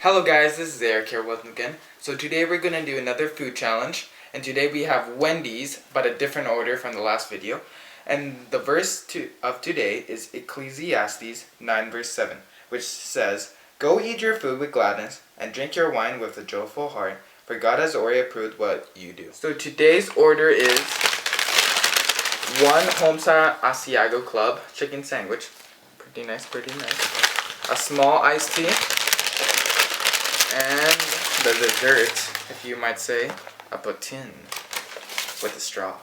Hello guys, this is Eric here once again. So today we're going to do another food challenge. And today we have Wendy's, but a different order from the last video. And the verse of today is Ecclesiastes 9 verse 7, which says, "Go eat your food with gladness, and drink your wine with a joyful heart, for God has already approved what you do." So today's order is one Homestyle Asiago Club chicken sandwich. Pretty nice, pretty nice. A small iced tea. And the dessert, if you might say, a poutine with a straw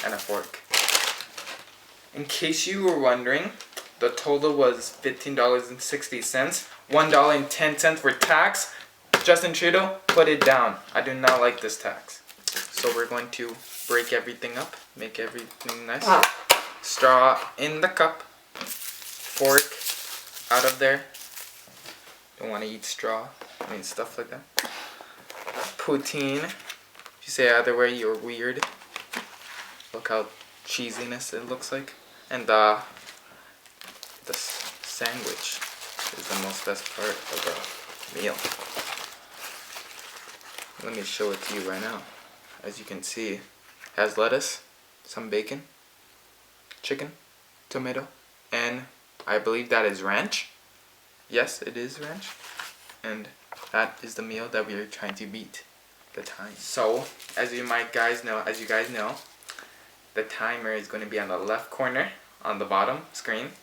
and a fork. In case you were wondering, the total was $15.60, $1.10 for tax. Justin Trudeau, put it down. I do not like this tax. So we're going to break everything up, make everything nice. Straw in the cup, fork out of there. Don't want to eat straw, stuff like that. Poutine. If you say either way, you're weird. Look how cheesiness it looks like. And the sandwich is the most best part of the meal. Let me show it to you right now. As you can see, it has lettuce, some bacon, chicken, tomato, and I believe that is ranch. Yes, it is ranch. And that is the meal that we are trying to beat the time. So, as you guys know, the timer is going to be on the left corner on the bottom screen.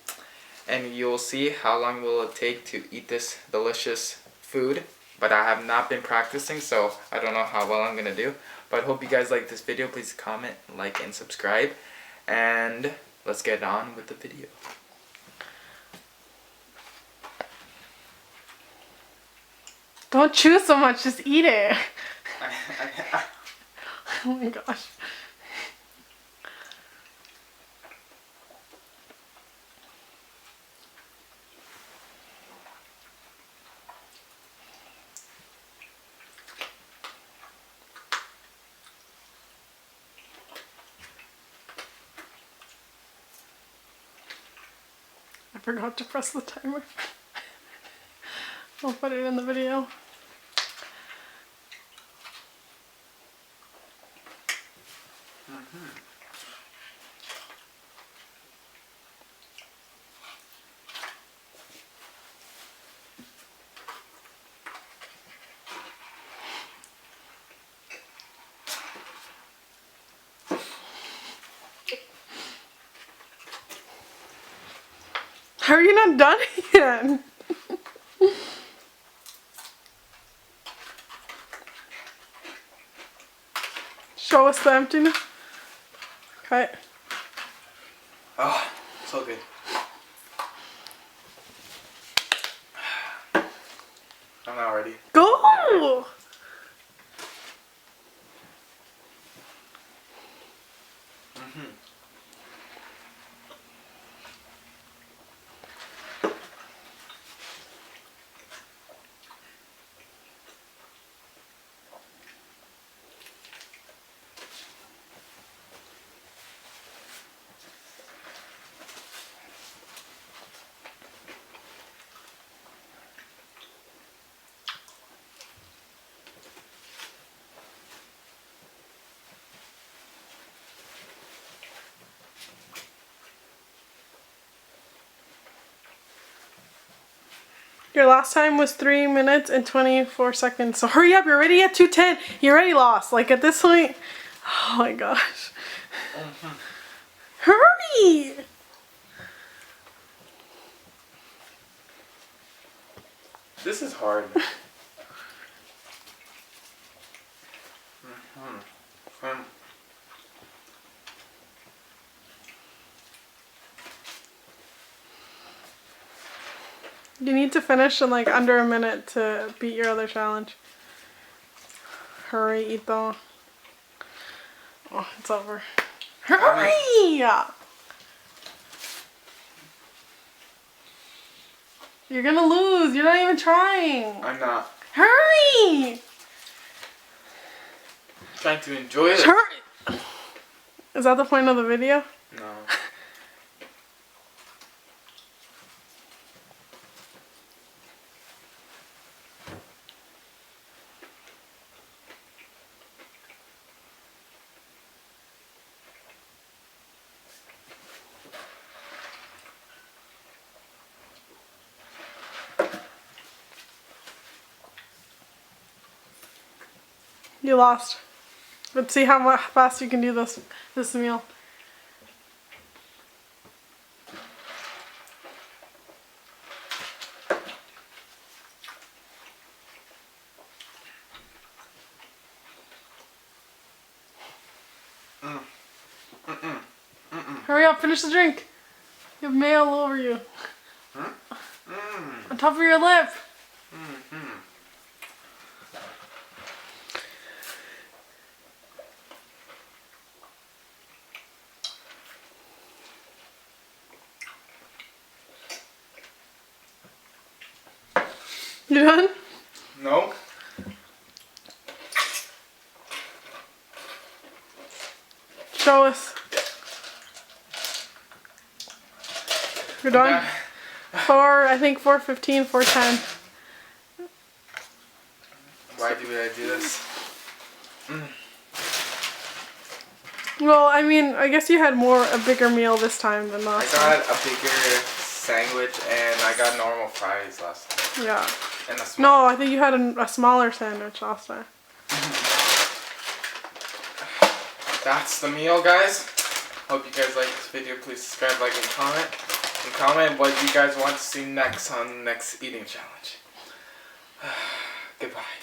And you'll see how long will it take to eat this delicious food. But I have not been practicing, so I don't know how well I'm going to do. But hope you guys like this video. Please comment, like, and subscribe. And let's get on with the video. Don't chew so much, just eat it. Oh my gosh. I forgot to press the timer. I'll put it in the video. How are you not done yet? Show us the emptiness. Okay. Oh, so good. I'm not ready. Go! Your last time was 3 minutes and 24 seconds. So hurry up, you're already at 2:10. You already lost. Like at this point, oh my gosh. Hurry! This is hard. You need to finish in like under a minute to beat your other challenge. Hurry, Ito. Oh, it's over. Hurry! You're gonna lose. You're not even trying. I'm not. Hurry! Trying to enjoy it. Hurry! Is that the point of the video? No. You lost. Let's see how fast you can do this meal. Hurry up, finish the drink. You have mayo all over you. On top of your lip. You done? No. Show us. You're done? I think 4:15, 4:10. Why do I do this? Well, I mean, I guess you had a bigger meal this time than last time. I got a bigger sandwich and I got normal fries last time. Yeah. And a small. No, I think you had a smaller sandwich last time. That's the meal, guys. Hope you guys like this video. Please subscribe, like, and comment. And comment what you guys want to see next on the next eating challenge. Goodbye.